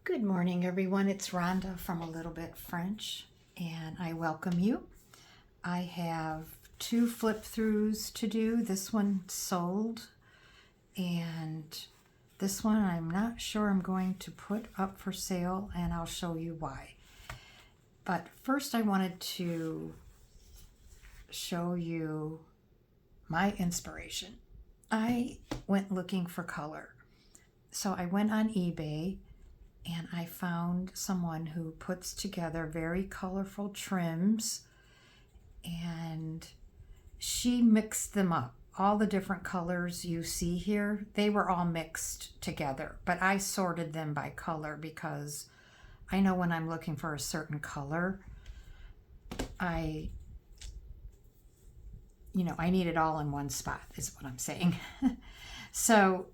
Good morning, everyone. It's Rhonda from A Little Bit French, and I welcome you. I have two flip throughs to do. This one sold, and this one I'm not sure I'm going to put up for sale, and I'll show you why. But first, I wanted to show you my inspiration. I went looking for color. So I went on eBay and I found someone who puts together very colorful trims, and she mixed them up. All the different colors you see here, they were all mixed together, but I sorted them by color because I know when I'm looking for a certain color, I need it all in one spot, is what I'm saying. So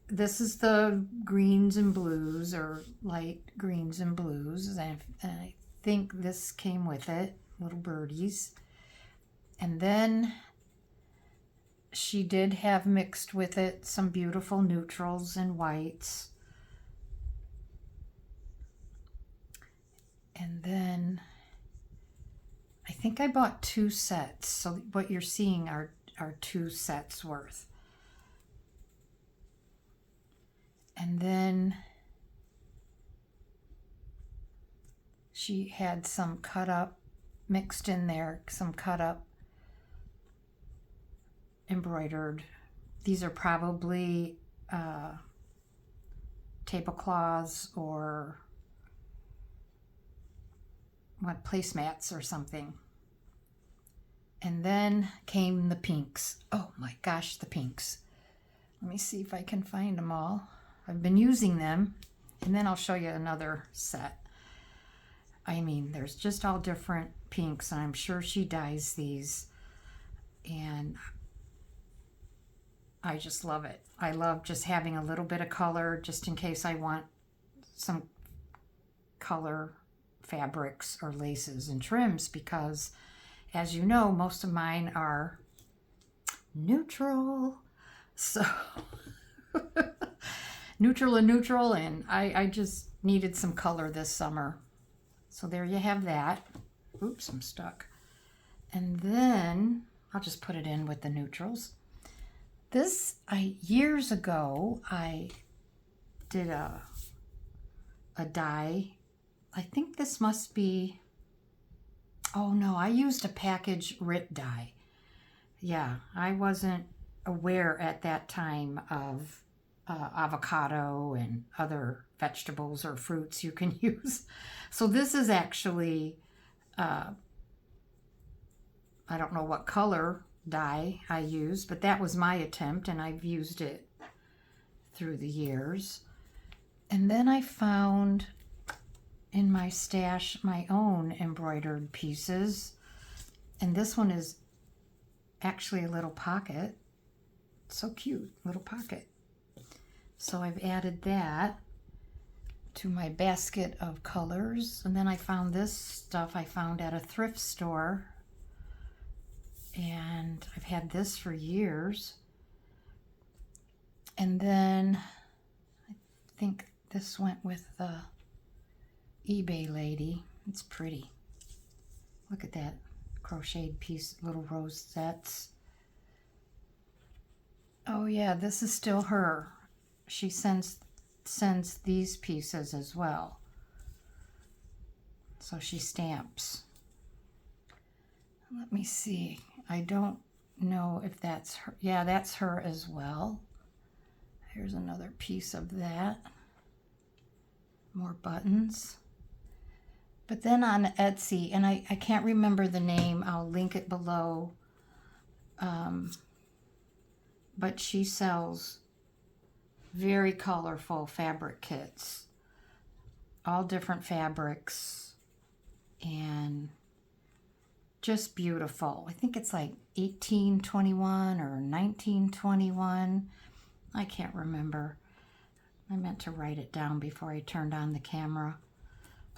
this is the greens and blues, or light greens and blues, and I think this came with it, little birdies. And then she did have mixed with it some beautiful neutrals and whites. And then I think I bought two sets, so what you're seeing are two sets worth. And then she had some cut up mixed in there, some cut up embroidered. These are probably tablecloths or placemats or something. And then came the pinks. Oh my gosh, the pinks. Let me see if I can find them all. I've been using them, and then I'll show you another set. I mean, there's just all different pinks, and I'm sure she dyes these, and I just love it. I love just having a little bit of color just in case I want some color fabrics or laces and trims, because as you know, most of mine are neutral. So neutral, and I just needed some color this summer. So there you have that. Oops, I'm stuck. And then I'll just put it in with the neutrals. This, years ago, I did a dye. I think this must be, oh no, I used a package RIT dye. Yeah, I wasn't aware at that time of avocado and other vegetables or fruits you can use. So this is actually, I don't know what color dye I used, but that was my attempt, and I've used it through the years. And then I found in my stash my own embroidered pieces, and this one is actually a little pocket. So cute, little pocket. So I've added that to my basket of colors. And then I found this stuff I found at a thrift store, and I've had this for years. And then I think this went with the eBay lady. It's pretty. Look at that crocheted piece, little rosettes. Oh yeah, this is still her. She sends these pieces as well. So she stamps. Let me see. I don't know if that's her. Yeah, that's her as well. Here's another piece of that. More buttons. But then on Etsy, and I can't remember the name, I'll link it below. But she sells very colorful fabric kits, all different fabrics, and just beautiful. I think it's like 1821 or 1921. I can't remember. I meant to write it down before I turned on the camera.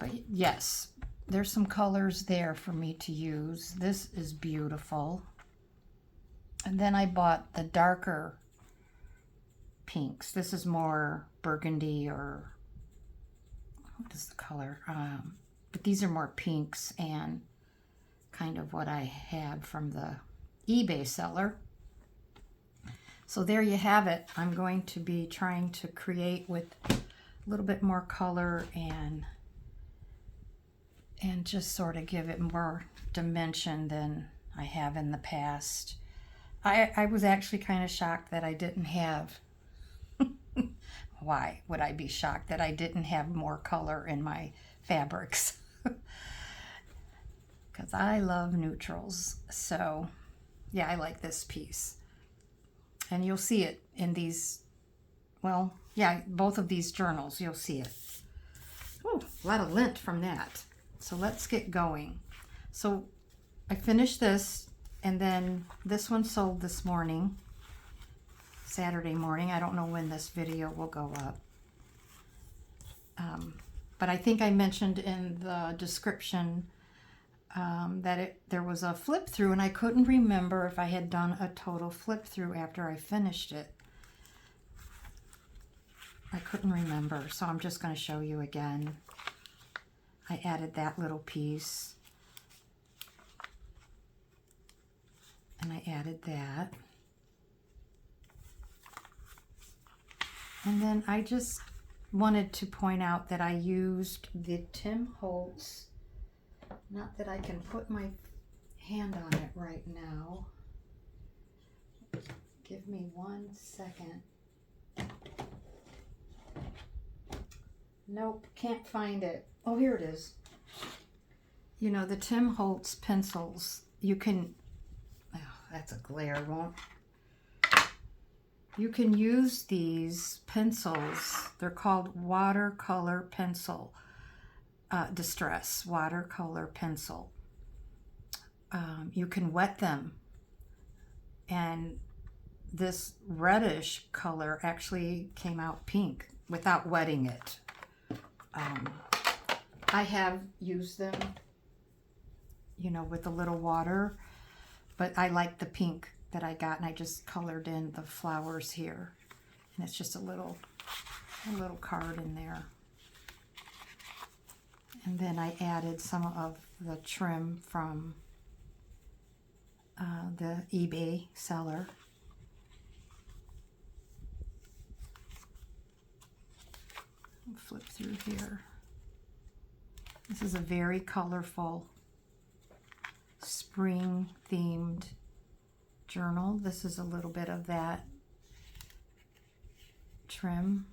But yes, there's some colors there for me to use. This is beautiful. And then I bought the darker pinks. This is more burgundy or what is the color? But these are more pinks and kind of what I had from the eBay seller. So there you have it. I'm going to be trying to create with a little bit more color and just sort of give it more dimension than I have in the past. I was actually kind of shocked that I didn't have, why would I be shocked that I didn't have more color in my fabrics? Because I love neutrals. So yeah, I like this piece. And you'll see it in these, well, yeah, both of these journals, you'll see it. Oh, a lot of lint from that. So let's get going. So I finished this, and then this one sold this morning, Saturday morning. I don't know when this video will go up. But I think I mentioned in the description that there was a flip through, and I couldn't remember if I had done a total flip through after I finished it. I couldn't remember, so I'm just going to show you again. I added that little piece, and I added that, and then I just wanted to point out that I used the Tim Holtz. Not that I can put my hand on it right now. Give me 1 second. Nope, can't find it. Oh, here it is. You know, the Tim Holtz pencils, you can, oh, that's a glare, won't. You can use these pencils. They're called watercolor pencil. Distress watercolor pencil. You can wet them, and this reddish color actually came out pink without wetting it. I have used them, you know, with a little water, but I like the pink that I got, and I just colored in the flowers here, and it's just a little card in there. And then I added some of the trim from the eBay seller. I'll flip through here. This is a very colorful spring themed journal. This is a little bit of that trim.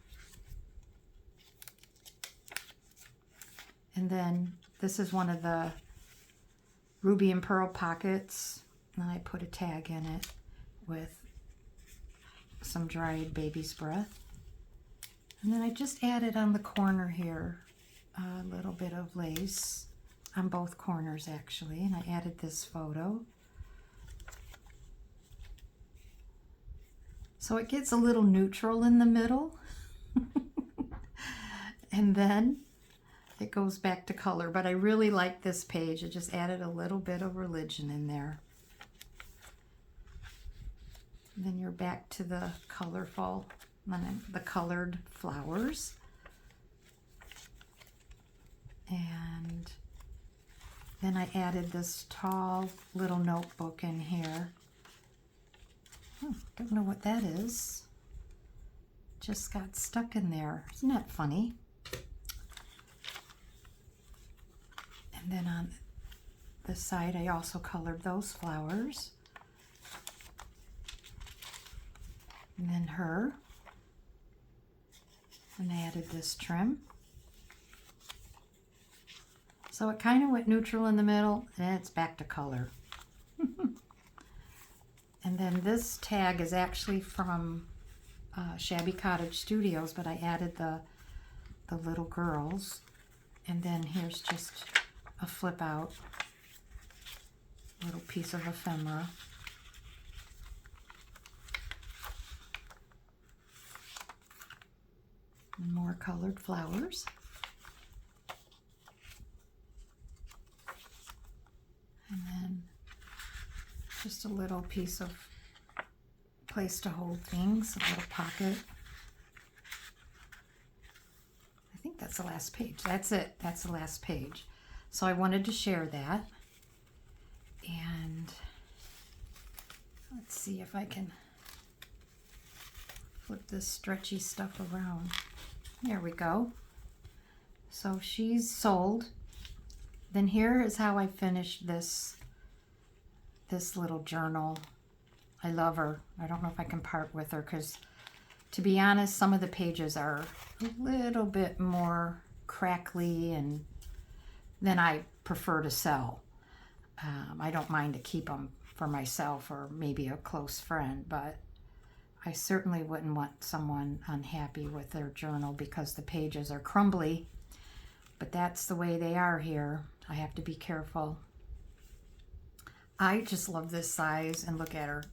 And then this is one of the Ruby and Pearl pockets, and I put a tag in it with some dried baby's breath. And then I just added on the corner here a little bit of lace on both corners actually, and I added this photo. So it gets a little neutral in the middle. And then it goes back to color, but I really like this page. I just added a little bit of religion in there. And then you're back to the colorful, the colored flowers. And then I added this tall little notebook in here. Oh, don't know what that is. Just got stuck in there. Isn't that funny? And then on the side, I also colored those flowers. And then her. And I added this trim. So it kind of went neutral in the middle, and it's back to color. And then this tag is actually from Shabby Cottage Studios, but I added the little girls. And then here's just a flip out little piece of ephemera. And more colored flowers. And then just a little piece of place to hold things, a little pocket. I think that's the last page. That's it. That's the last page. So I wanted to share that. And let's see if I can flip this stretchy stuff around. There we go. So she's sold. Then here is how I finished this little journal. I love her. I don't know if I can part with her because, to be honest, some of the pages are a little bit more crackly and then I prefer to sell. I don't mind to keep them for myself or maybe a close friend, but I certainly wouldn't want someone unhappy with their journal because the pages are crumbly. But that's the way they are here. I have to be careful. I just love this size, and look at her.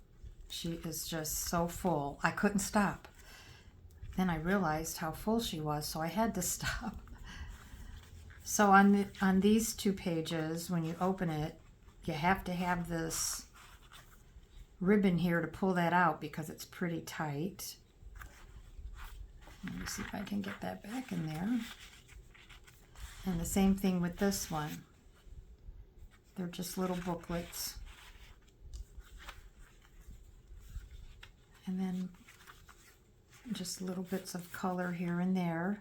She is just so full. I couldn't stop. Then I realized how full she was, so I had to stop. So on these 2 pages, when you open it, you have to have this ribbon here to pull that out because it's pretty tight. Let me see if I can get that back in there. And the same thing with this one. They're just little booklets. And then just little bits of color here and there.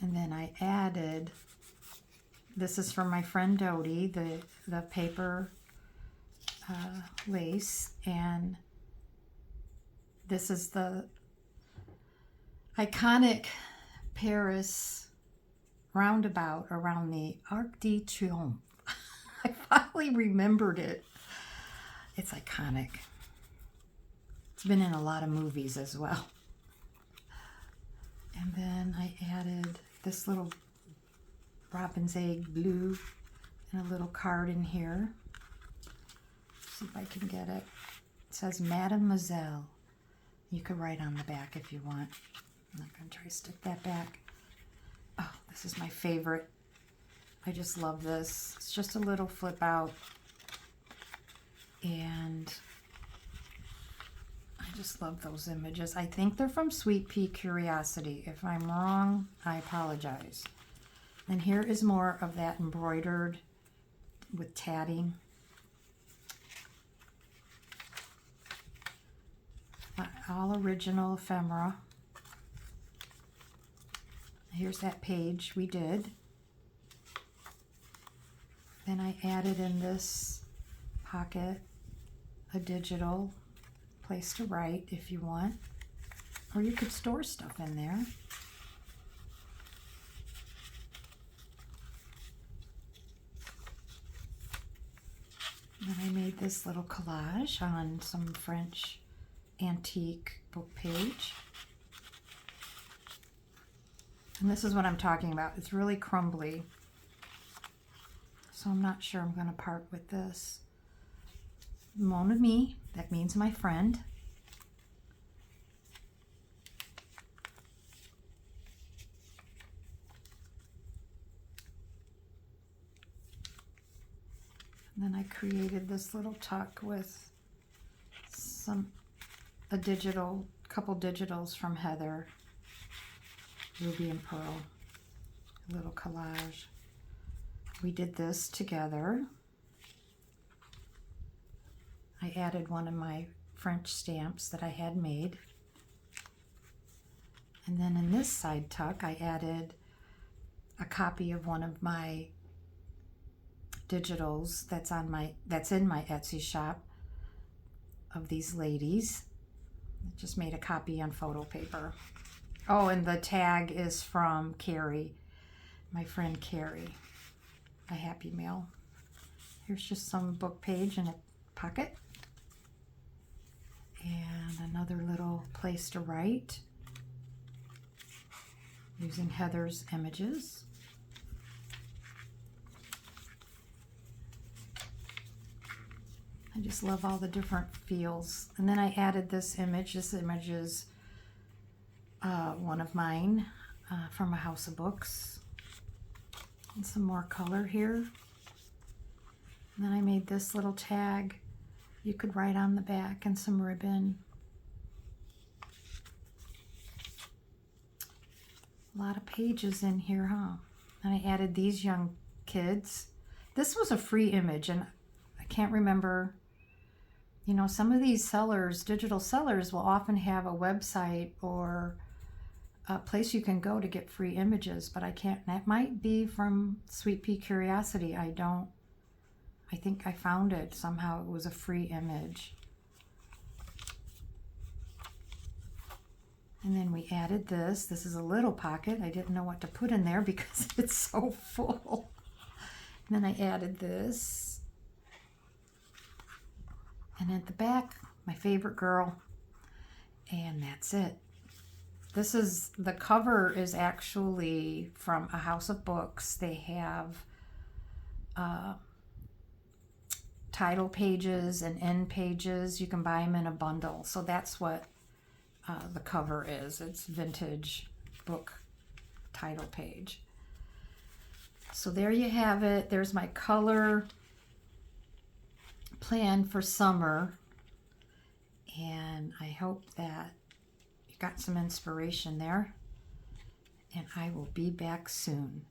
And then I added, this is from my friend Dodie, the paper lace, and this is the iconic Paris roundabout around the Arc de Triomphe. I finally remembered it. It's iconic. It's been in a lot of movies as well. And then I added this little robin's egg blue and a little card in here. Let's see if I can get it. It says Mademoiselle. You could write on the back if you want. I'm not going to try to stick that back. Oh, this is my favorite. I just love this. It's just a little flip out. And I just love those images. I think they're from Sweet Pea Curiosity. If I'm wrong, I apologize. And here is more of that embroidered with tatting. All original ephemera. Here's that page we did. Then I added in this pocket a digital place to write if you want, or you could store stuff in there. Then I made this little collage on some French antique book page. And this is what I'm talking about. It's really crumbly, so I'm not sure I'm going to part with this. Mon ami, that means my friend. And then I created this little tuck with a couple digitals from Heather, Ruby and Pearl, a little collage. We did this together. I added one of my French stamps that I had made. And then in this side tuck, I added a copy of one of my digitals that's in my Etsy shop of these ladies. I just made a copy on photo paper. Oh, and the tag is from Carrie, my friend Carrie, a Happy Mail. Here's just some book page in a pocket. And another little place to write using Heather's images. I just love all the different feels. And then I added this image. This image is one of mine from a house of books. And some more color here. And then I made this little tag you could write on the back and some ribbon. A lot of pages in here, huh? And I added these young kids. This was a free image, and I can't remember, you know, some of these sellers, digital sellers, will often have a website or a place you can go to get free images, but I can't, that might be from Sweet Pea Curiosity. I think I found it somehow. It was a free image. And then we added this. This is a little pocket. I didn't know what to put in there because it's so full. And then I added this. And at the back, my favorite girl. And that's it. This is, the cover is actually from A House of Books. They have title pages and end pages. You can buy them in a bundle. So that's what the cover is. It's vintage book title page. So there you have it. There's my color plan for summer. And I hope that you got some inspiration there. And I will be back soon.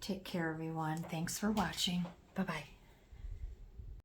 Take care, everyone. Thanks for watching. Bye-bye.